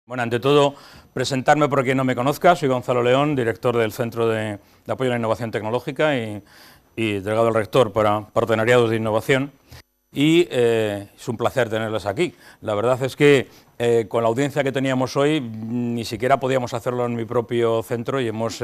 Bueno, ante todo, presentarme por quien no me conozca. Soy Gonzalo León, director del Centro de Apoyo a la Innovación Tecnológica y delegado del rector para partenariados de innovación. Y es un placer tenerles aquí. La verdad es que con la audiencia que teníamos hoy ni siquiera podíamos hacerlo en mi propio centro y hemos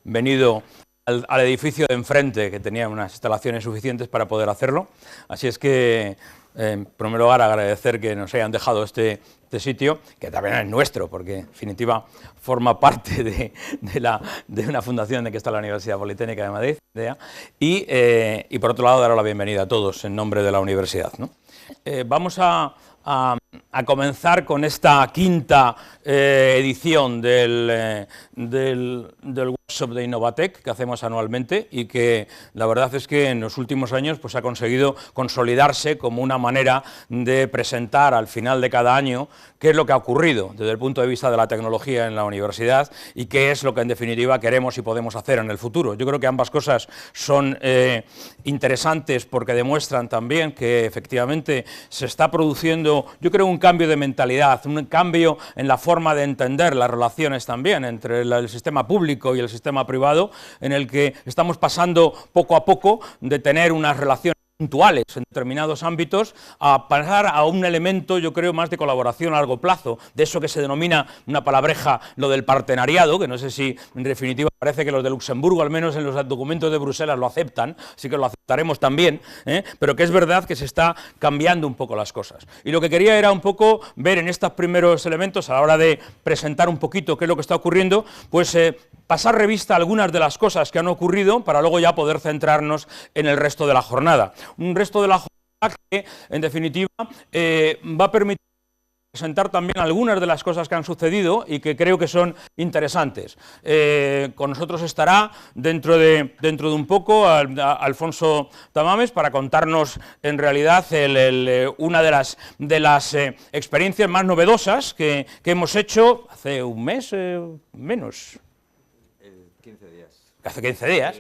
venido al edificio de enfrente, que tenía unas instalaciones suficientes para poder hacerlo. Así es que, en primer lugar, agradecer que nos hayan dejado este sitio, que también es nuestro, porque en definitiva forma parte de una fundación en que está la Universidad Politécnica de Madrid, y por otro lado dar la bienvenida a todos en nombre de la universidad, ¿no? Vamos a comenzar con esta quinta edición del workshop de Innovatec que hacemos anualmente y que la verdad es que en los últimos años pues ha conseguido consolidarse como una manera de presentar al final de cada año qué es lo que ha ocurrido desde el punto de vista de la tecnología en la universidad y qué es lo que en definitiva queremos y podemos hacer en el futuro. Yo creo que ambas cosas son interesantes porque demuestran también que efectivamente se está produciendo, yo creo, un cambio de mentalidad, un cambio en la forma de entender las relaciones también entre el sistema público y el sistema privado, en el que estamos pasando poco a poco de tener unas relaciones puntuales en determinados ámbitos a pasar a un elemento, yo creo, más de colaboración a largo plazo, de eso que se denomina una palabreja, lo del partenariado, que no sé si en definitiva parece que los de Luxemburgo, al menos en los documentos de Bruselas, lo aceptan, así que lo aceptaremos también, pero que es verdad que se está cambiando un poco las cosas. Y lo que quería era un poco ver en estos primeros elementos, a la hora de presentar un poquito qué es lo que está ocurriendo, pues pasar revista a algunas de las cosas que han ocurrido para luego ya poder centrarnos en el resto de la jornada. Un resto de la jornada que, en definitiva, va a permitir presentar también algunas de las cosas que han sucedido y que creo que son interesantes. Con nosotros estará dentro de un poco Alfonso Tamames para contarnos en realidad una de las experiencias más novedosas que hemos hecho hace un mes, menos. 15 días. Hace 15 días,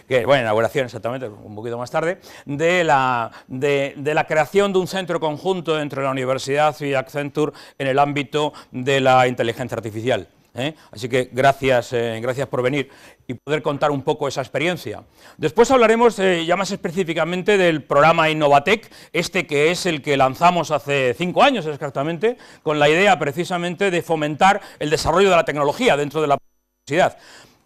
que bueno, inauguración exactamente, un poquito más tarde, de la creación de un centro conjunto entre la universidad y Accenture en el ámbito de la inteligencia artificial. Así que gracias por venir y poder contar un poco esa experiencia. Después hablaremos ya más específicamente del programa Innovatec, que es el que lanzamos hace 5 años exactamente, con la idea precisamente de fomentar el desarrollo de la tecnología dentro de la universidad.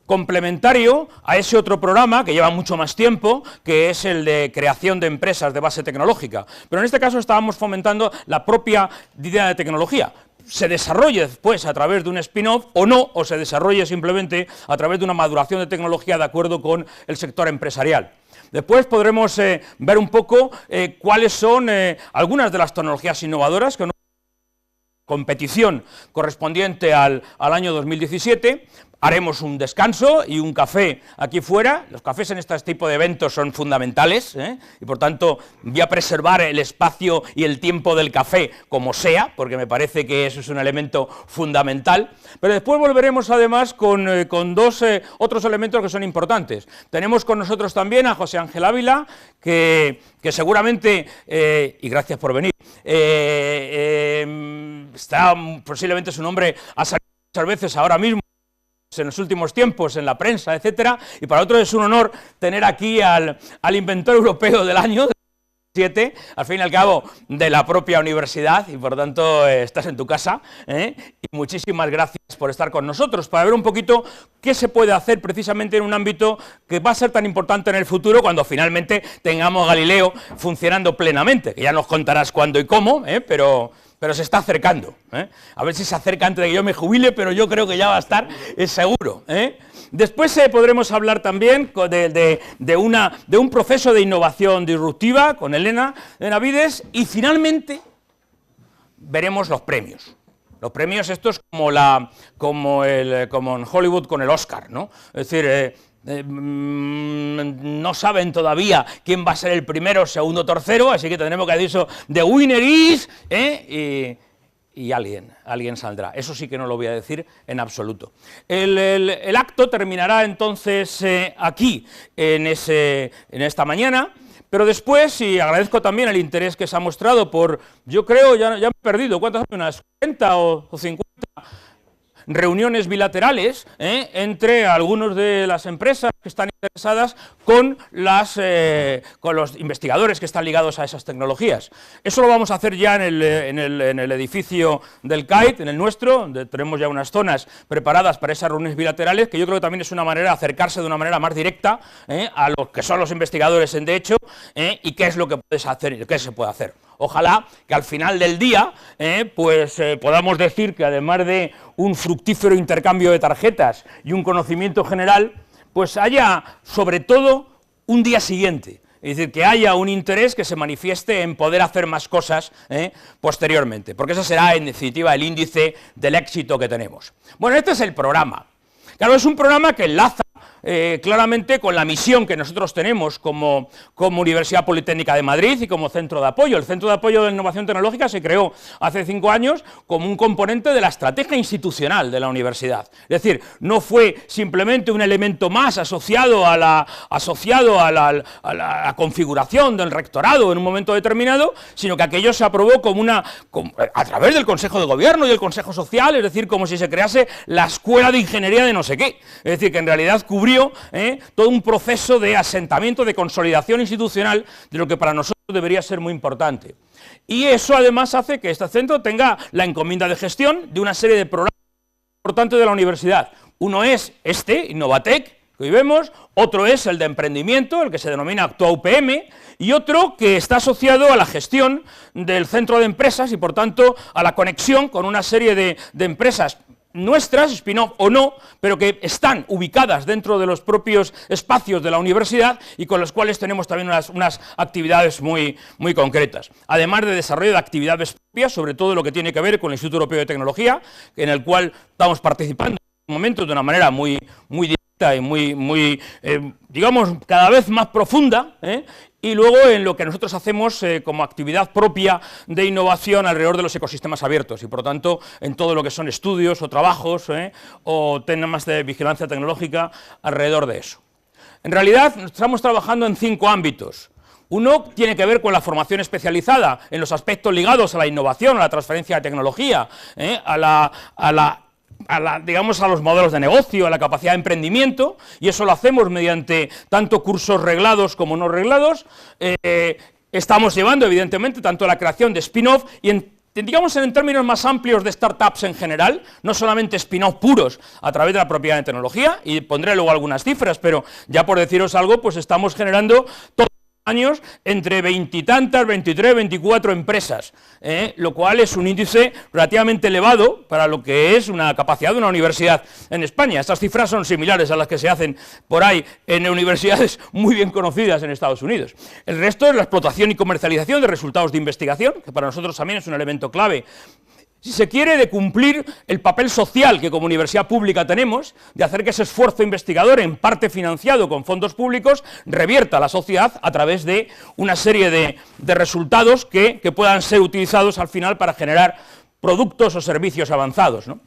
Complementario a ese otro programa que lleva mucho más tiempo, que es el de creación de empresas de base tecnológica. Pero en este caso estábamos fomentando la propia idea de tecnología. Se desarrolle después a través de un spin-off o no, o se desarrolle simplemente a través de una maduración de tecnología de acuerdo con el sector empresarial. Después podremos ver un poco cuáles son algunas de las tecnologías innovadoras que competición correspondiente al año 2017, haremos un descanso y un café aquí fuera. Los cafés en este tipo de eventos son fundamentales, y por tanto voy a preservar el espacio y el tiempo del café como sea, porque me parece que eso es un elemento fundamental, pero después volveremos además con dos otros elementos que son importantes. Tenemos con nosotros también a José Ángel Ávila, que seguramente, y gracias por venir, está posiblemente su nombre ha salido muchas veces ahora mismo en los últimos tiempos en la prensa, etcétera, y para otros es un honor tener aquí al inventor europeo del año 2007, al fin y al cabo de la propia universidad, y por tanto estás en tu casa, y muchísimas gracias por estar con nosotros, para ver un poquito qué se puede hacer precisamente en un ámbito que va a ser tan importante en el futuro cuando finalmente tengamos Galileo funcionando plenamente, que ya nos contarás cuándo y cómo, pero se está acercando, a ver si se acerca antes de que yo me jubile, pero yo creo que ya va a estar, es seguro. Después podremos hablar también de un proceso de innovación disruptiva con Elena Benavides y finalmente veremos los premios. Los premios estos como en Hollywood con el Oscar, ¿no? Es decir, no saben todavía quién va a ser el primero, segundo, tercero, así que tendremos que decir eso, the winner is, y alguien saldrá. Eso sí que no lo voy a decir en absoluto. El acto terminará entonces aquí, en esta mañana, pero después, y agradezco también el interés que se ha mostrado por, yo creo, ya me he perdido, ¿cuántas son? ¿Unas 40 o 50? reuniones bilaterales entre algunos de las empresas que están interesadas con los investigadores que están ligados a esas tecnologías. Eso lo vamos a hacer ya en el edificio del CAIT, en el nuestro, donde tenemos ya unas zonas preparadas para esas reuniones bilaterales, que yo creo que también es una manera de acercarse de una manera más directa a los que son los investigadores en derecho y qué es lo que puedes hacer y qué se puede hacer. Ojalá que al final del día podamos decir que además de un fructífero intercambio de tarjetas y un conocimiento general, pues haya sobre todo un día siguiente, es decir, que haya un interés que se manifieste en poder hacer más cosas posteriormente, porque ese será en definitiva el índice del éxito que tenemos. Bueno, este es el programa. Claro, es un programa que enlaza claramente con la misión que nosotros tenemos como Universidad Politécnica de Madrid y como centro de apoyo. El Centro de Apoyo de la Innovación Tecnológica se creó hace 5 años como un componente de la estrategia institucional de la universidad. Es decir, no fue simplemente un elemento más asociado a la configuración del rectorado en un momento determinado, sino que aquello se aprobó a través del Consejo de Gobierno y del Consejo Social, es decir, como si se crease la Escuela de Ingeniería de no sé qué. Es decir, que en realidad cubrió todo un proceso de asentamiento, de consolidación institucional de lo que para nosotros debería ser muy importante. Y eso además hace que este centro tenga la encomienda de gestión de una serie de programas importantes de la universidad. Uno es Innovatec, que hoy vemos, otro es el de emprendimiento, el que se denomina Actua UPM, y otro que está asociado a la gestión del centro de empresas y por tanto a la conexión con una serie de empresas nuestras, spin-off o no, pero que están ubicadas dentro de los propios espacios de la universidad y con los cuales tenemos también unas actividades muy concretas. Además de desarrollo de actividades propias, sobre todo lo que tiene que ver con el Instituto Europeo de Tecnología, en el cual estamos participando en estos momentos de una manera muy directa y digamos, cada vez más profunda, y luego en lo que nosotros hacemos como actividad propia de innovación alrededor de los ecosistemas abiertos y por lo tanto en todo lo que son estudios o trabajos o temas de vigilancia tecnológica alrededor de eso. En realidad estamos trabajando en 5 ámbitos. Uno tiene que ver con la formación especializada en los aspectos ligados a la innovación, a la transferencia de tecnología, digamos a los modelos de negocio, a la capacidad de emprendimiento, y eso lo hacemos mediante tanto cursos reglados como no reglados. Estamos llevando evidentemente tanto la creación de spin-off y digamos en términos más amplios de startups en general, no solamente spin-off puros a través de la propiedad de tecnología, y pondré luego algunas cifras, pero ya por deciros algo, pues estamos generando todos los años entre 20 y tantas, 23, 24 empresas, lo cual es un índice relativamente elevado para lo que es una capacidad de una universidad en España. Estas cifras son similares a las que se hacen por ahí en universidades muy bien conocidas en Estados Unidos. El resto es la explotación y comercialización de resultados de investigación, que para nosotros también es un elemento clave, si se quiere, de cumplir el papel social que como universidad pública tenemos, de hacer que ese esfuerzo investigador, en parte financiado con fondos públicos, revierta a la sociedad a través de una serie de resultados que puedan ser utilizados al final para generar productos o servicios avanzados, ¿no?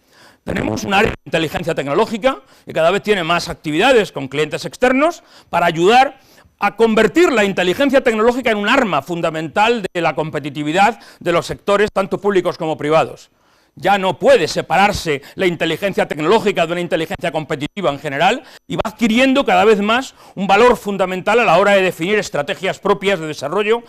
Tenemos un área de inteligencia tecnológica que cada vez tiene más actividades con clientes externos para ayudar a convertir la inteligencia tecnológica en un arma fundamental de la competitividad de los sectores, tanto públicos como privados. Ya no puede separarse la inteligencia tecnológica de una inteligencia competitiva en general y va adquiriendo cada vez más un valor fundamental a la hora de definir estrategias propias de desarrollo,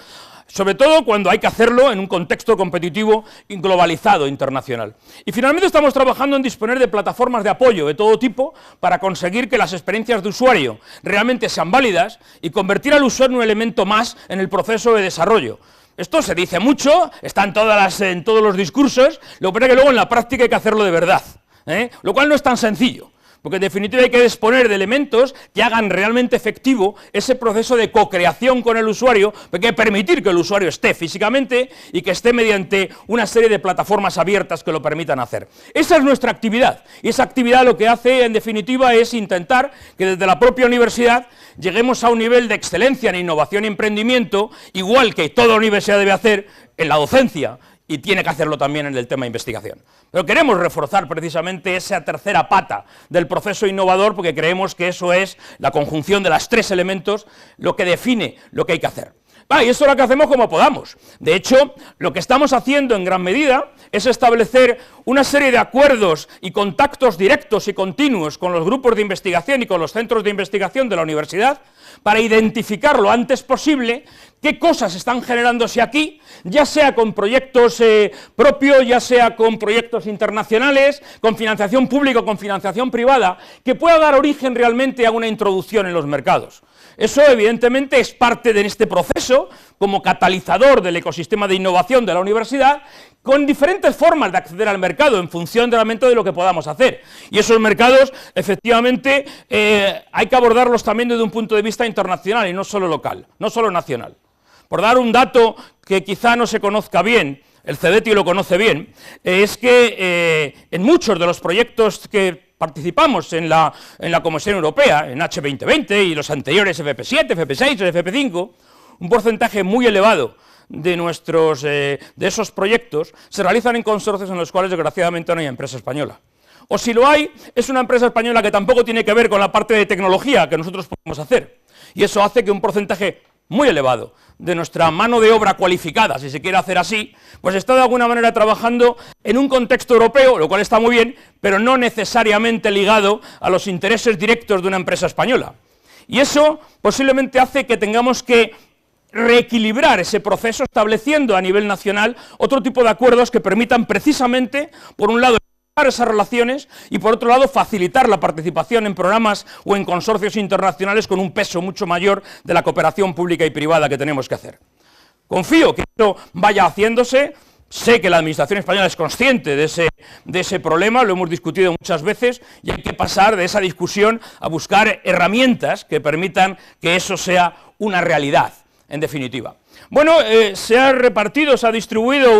sobre todo cuando hay que hacerlo en un contexto competitivo y globalizado internacional. Y finalmente estamos trabajando en disponer de plataformas de apoyo de todo tipo para conseguir que las experiencias de usuario realmente sean válidas y convertir al usuario en un elemento más en el proceso de desarrollo. Esto se dice mucho, está en todos los discursos, lo que pasa es que luego en la práctica hay que hacerlo de verdad, lo cual no es tan sencillo. Porque en definitiva hay que disponer de elementos que hagan realmente efectivo ese proceso de co-creación con el usuario, porque hay que permitir que el usuario esté físicamente y que esté mediante una serie de plataformas abiertas que lo permitan hacer. Esa es nuestra actividad, y esa actividad lo que hace en definitiva es intentar que desde la propia universidad lleguemos a un nivel de excelencia en innovación y emprendimiento, igual que toda universidad debe hacer en la docencia, y tiene que hacerlo también en el tema de investigación. Pero queremos reforzar precisamente esa tercera pata del proceso innovador porque creemos que eso es la conjunción de los 3 elementos lo que define lo que hay que hacer. Y eso es lo que hacemos como podamos. De hecho, lo que estamos haciendo en gran medida es establecer una serie de acuerdos y contactos directos y continuos con los grupos de investigación y con los centros de investigación de la universidad para identificar lo antes posible qué cosas están generándose aquí, ya sea con proyectos propios, ya sea con proyectos internacionales, con financiación pública o con financiación privada, que pueda dar origen realmente a una introducción en los mercados. Eso, evidentemente, es parte de este proceso como catalizador del ecosistema de innovación de la universidad, con diferentes formas de acceder al mercado en función realmente de lo que podamos hacer. Y esos mercados, efectivamente, hay que abordarlos también desde un punto de vista internacional y no solo local, no solo nacional. Por dar un dato que quizá no se conozca bien, el CEDETI lo conoce bien, es que en muchos de los proyectos que participamos en la Comisión Europea, en H2020 y los anteriores FP7, FP6, FP5, un porcentaje muy elevado de esos proyectos se realizan en consorcios en los cuales desgraciadamente no hay empresa española. O si lo hay, es una empresa española que tampoco tiene que ver con la parte de tecnología que nosotros podemos hacer. Y eso hace que un porcentaje muy elevado de nuestra mano de obra cualificada, si se quiere hacer así, pues está de alguna manera trabajando en un contexto europeo, lo cual está muy bien, pero no necesariamente ligado a los intereses directos de una empresa española. Y eso posiblemente hace que tengamos que reequilibrar ese proceso estableciendo a nivel nacional otro tipo de acuerdos que permitan precisamente, por un lado, esas relaciones y por otro lado facilitar la participación en programas o en consorcios internacionales con un peso mucho mayor de la cooperación pública y privada que tenemos que hacer. Confío que esto vaya haciéndose, sé que la Administración española es consciente de ese problema, lo hemos discutido muchas veces y hay que pasar de esa discusión a buscar herramientas que permitan que eso sea una realidad, en definitiva. Bueno, se ha repartido, se ha distribuido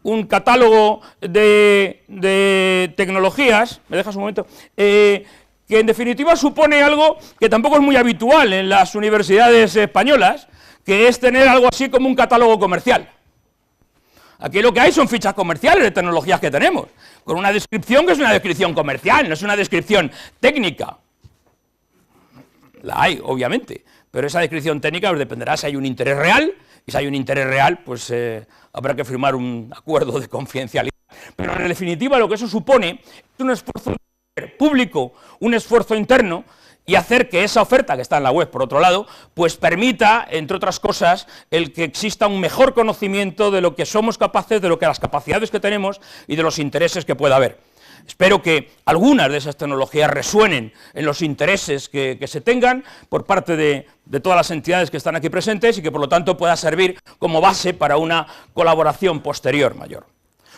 un catálogo de tecnologías, me dejas un momento, que en definitiva supone algo que tampoco es muy habitual en las universidades españolas, que es tener algo así como un catálogo comercial. Aquí lo que hay son fichas comerciales de tecnologías que tenemos, con una descripción que es una descripción comercial, no es una descripción técnica. La hay, obviamente, pero esa descripción técnica pues, dependerá si hay un interés real, y si hay un interés real, pues habrá que firmar un acuerdo de confidencialidad. Pero en definitiva lo que eso supone es un esfuerzo público, un esfuerzo interno, y hacer que esa oferta que está en la web, por otro lado, pues permita, entre otras cosas, el que exista un mejor conocimiento de lo que somos capaces, de lo que las capacidades que tenemos y de los intereses que pueda haber. Espero que algunas de esas tecnologías resuenen en los intereses que se tengan por parte de todas las entidades que están aquí presentes y que por lo tanto pueda servir como base para una colaboración posterior mayor.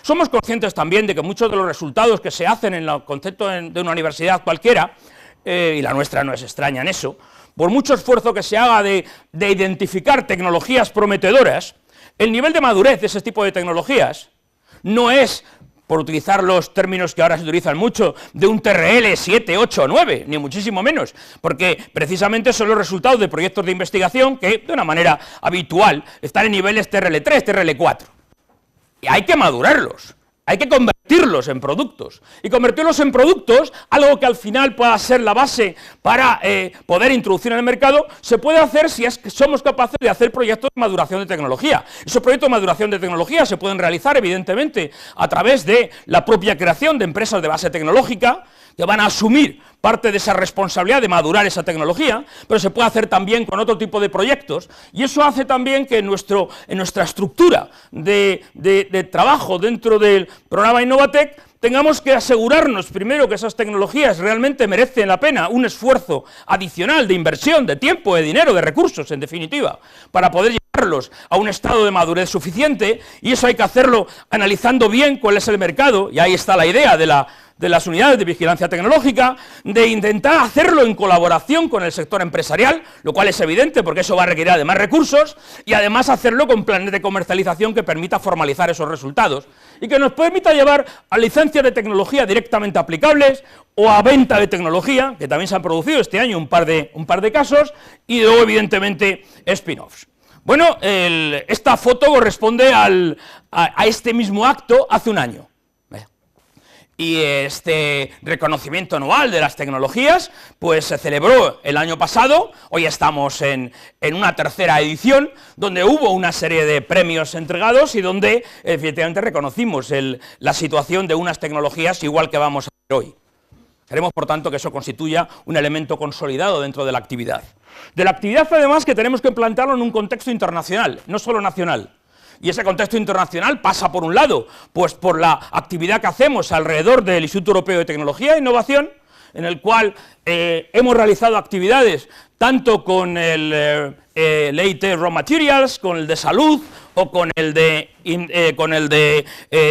Somos conscientes también de que muchos de los resultados que se hacen en el concepto de una universidad cualquiera, y la nuestra no es extraña en eso, por mucho esfuerzo que se haga de identificar tecnologías prometedoras, el nivel de madurez de ese tipo de tecnologías no es, por utilizar los términos que ahora se utilizan mucho, de un TRL 7, 8 o 9, ni muchísimo menos, porque precisamente son los resultados de proyectos de investigación que, de una manera habitual, están en niveles TRL 3, TRL 4. Y hay que madurarlos, hay que convertirlos en productos, y convertirlos en productos, algo que al final pueda ser la base para poder introducir en el mercado, se puede hacer si es que somos capaces de hacer proyectos de maduración de tecnología. Esos proyectos de maduración de tecnología se pueden realizar, evidentemente, a través de la propia creación de empresas de base tecnológica, que van a asumir parte de esa responsabilidad de madurar esa tecnología, pero se puede hacer también con otro tipo de proyectos, y eso hace también que en nuestra estructura de trabajo dentro del programa Innovatec tengamos que asegurarnos primero que esas tecnologías realmente merecen la pena un esfuerzo adicional de inversión, de tiempo, de dinero, de recursos, en definitiva, para poder llevarlos a un estado de madurez suficiente, y eso hay que hacerlo analizando bien cuál es el mercado, y ahí está la idea de las unidades de vigilancia tecnológica, de intentar hacerlo en colaboración con el sector empresarial, lo cual es evidente porque eso va a requerir además recursos, y además hacerlo con planes de comercialización que permita formalizar esos resultados y que nos permita llevar a licencias de tecnología directamente aplicables o a venta de tecnología, que también se han producido este año un par de casos, y luego evidentemente spin-offs. Bueno, esta foto corresponde a este mismo acto hace un año. Y este reconocimiento anual de las tecnologías, pues se celebró el año pasado. Hoy estamos en una tercera edición, donde hubo una serie de premios entregados y donde efectivamente reconocimos la situación de unas tecnologías igual que vamos a ver hoy. Queremos, por tanto, que eso constituya un elemento consolidado dentro de la actividad. De la actividad, además, que tenemos que plantearlo en un contexto internacional, no solo nacional. Y ese contexto internacional pasa, por un lado, pues por la actividad que hacemos alrededor del Instituto Europeo de Tecnología e Innovación, en el cual hemos realizado actividades tanto con el EIT Raw Materials, con el de salud o con el de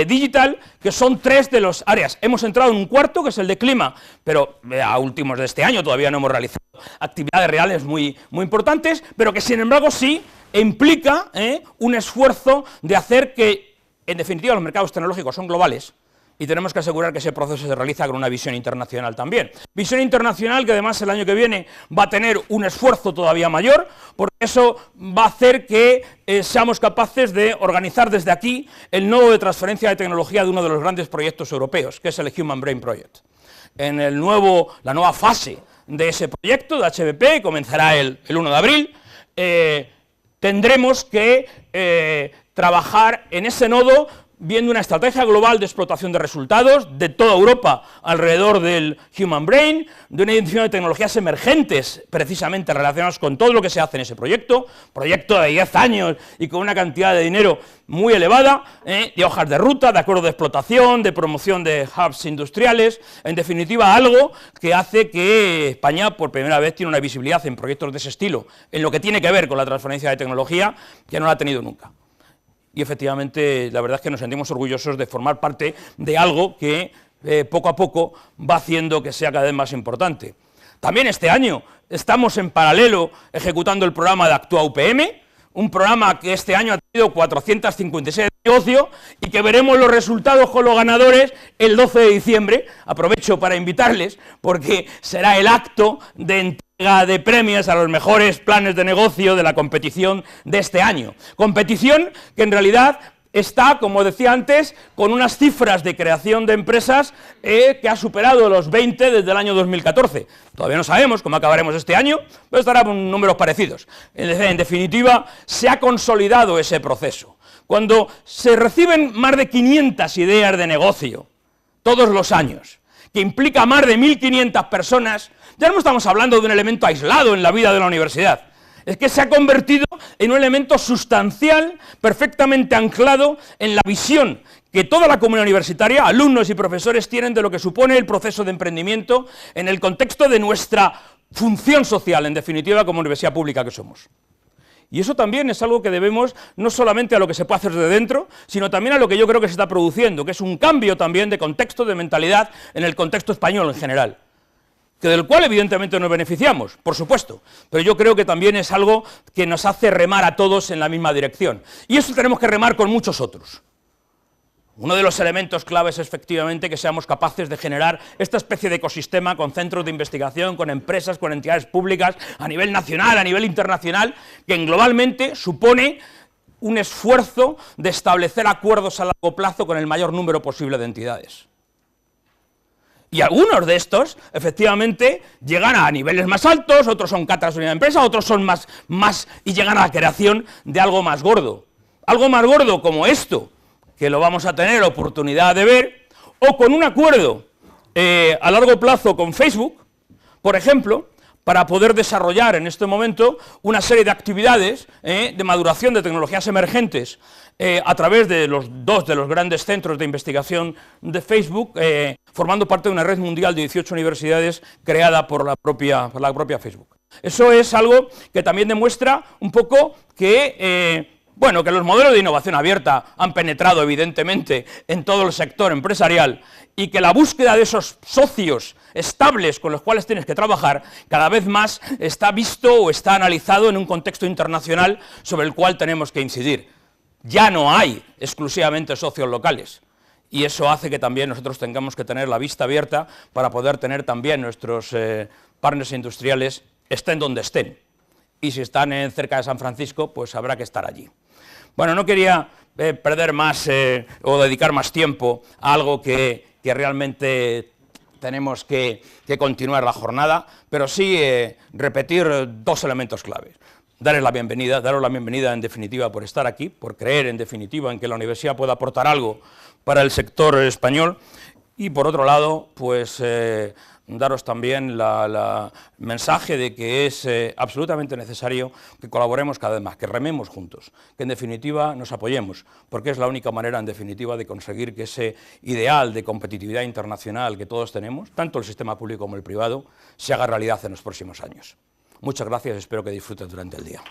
digital, que son tres de las áreas. Hemos entrado en un cuarto, que es el de clima, pero a últimos de este año todavía no hemos realizado actividades reales muy importantes, pero que sin embargo sí implica un esfuerzo de hacer que, en definitiva, los mercados tecnológicos son globales y tenemos que asegurar que ese proceso se realiza con una visión internacional también. Visión internacional que además el año que viene va a tener un esfuerzo todavía mayor, porque eso va a hacer que seamos capaces de organizar desde aquí el nodo de transferencia de tecnología de uno de los grandes proyectos europeos, que es el Human Brain Project. En la nueva fase de ese proyecto de HBP, comenzará el 1 de abril, tendremos que trabajar en ese nodo viendo una estrategia global de explotación de resultados de toda Europa alrededor del Human Brain, de una identificación de tecnologías emergentes precisamente relacionadas con todo lo que se hace en ese proyecto de 10 años y con una cantidad de dinero muy elevada, de hojas de ruta, de acuerdos de explotación, de promoción de hubs industriales, en definitiva algo que hace que España por primera vez tiene una visibilidad en proyectos de ese estilo, en lo que tiene que ver con la transferencia de tecnología, que no la ha tenido nunca. Y efectivamente, la verdad es que nos sentimos orgullosos de formar parte de algo que poco a poco va haciendo que sea cada vez más importante. También este año estamos en paralelo ejecutando el programa de Actúa UPM, un programa que este año ha tenido 456 de negocio y que veremos los resultados con los ganadores el 12 de diciembre. Aprovecho para invitarles porque será el acto de entrega de premios a los mejores planes de negocio de la competición de este año. Competición que en realidad está, como decía antes, con unas cifras de creación de empresas que ha superado los 20 desde el año 2014. Todavía no sabemos cómo acabaremos este año, pero estará con números parecidos. En definitiva, se ha consolidado ese proceso. Cuando se reciben más de 500 ideas de negocio todos los años, que implica más de 1.500 personas, ya no estamos hablando de un elemento aislado en la vida de la universidad. Es que se ha convertido en un elemento sustancial, perfectamente anclado en la visión que toda la comunidad universitaria, alumnos y profesores, tienen de lo que supone el proceso de emprendimiento en el contexto de nuestra función social, en definitiva, como universidad pública que somos. Y eso también es algo que debemos no solamente a lo que se puede hacer desde dentro, sino también a lo que yo creo que se está produciendo, que es un cambio también de contexto, de mentalidad en el contexto español en general, que del cual evidentemente nos beneficiamos, por supuesto, pero yo creo que también es algo que nos hace remar a todos en la misma dirección. Y eso tenemos que remar con muchos otros. Uno de los elementos claves es efectivamente que seamos capaces de generar esta especie de ecosistema con centros de investigación, con empresas, con entidades públicas, a nivel nacional, a nivel internacional, que globalmente supone un esfuerzo de establecer acuerdos a largo plazo con el mayor número posible de entidades. Y algunos de estos, efectivamente, llegan a niveles más altos, otros son cátedras de unidad de empresa, otros son más y llegan a la creación de algo más gordo. Algo más gordo como esto, que lo vamos a tener oportunidad de ver, o con un acuerdo a largo plazo con Facebook, por ejemplo, para poder desarrollar en este momento una serie de actividades de maduración de tecnologías emergentes a través de dos de los grandes centros de investigación de Facebook, formando parte de una red mundial de 18 universidades creada por la propia Facebook. Eso es algo que también demuestra un poco que que los modelos de innovación abierta han penetrado evidentemente en todo el sector empresarial y que la búsqueda de esos socios estables con los cuales tienes que trabajar cada vez más está visto o está analizado en un contexto internacional sobre el cual tenemos que incidir. Ya no hay exclusivamente socios locales y eso hace que también nosotros tengamos que tener la vista abierta para poder tener también nuestros partners industriales estén donde estén. Y si están cerca de San Francisco, pues habrá que estar allí. Bueno, no quería perder más o dedicar más tiempo a algo que que realmente tenemos que continuar la jornada, pero sí repetir dos elementos claves. Daros la bienvenida en definitiva por estar aquí, por creer en definitiva en que la universidad pueda aportar algo para el sector español, y por otro lado, pues daros también el mensaje de que es absolutamente necesario que colaboremos cada vez más, que rememos juntos, que en definitiva nos apoyemos, porque es la única manera en definitiva de conseguir que ese ideal de competitividad internacional que todos tenemos, tanto el sistema público como el privado, se haga realidad en los próximos años. Muchas gracias, espero que disfruten durante el día.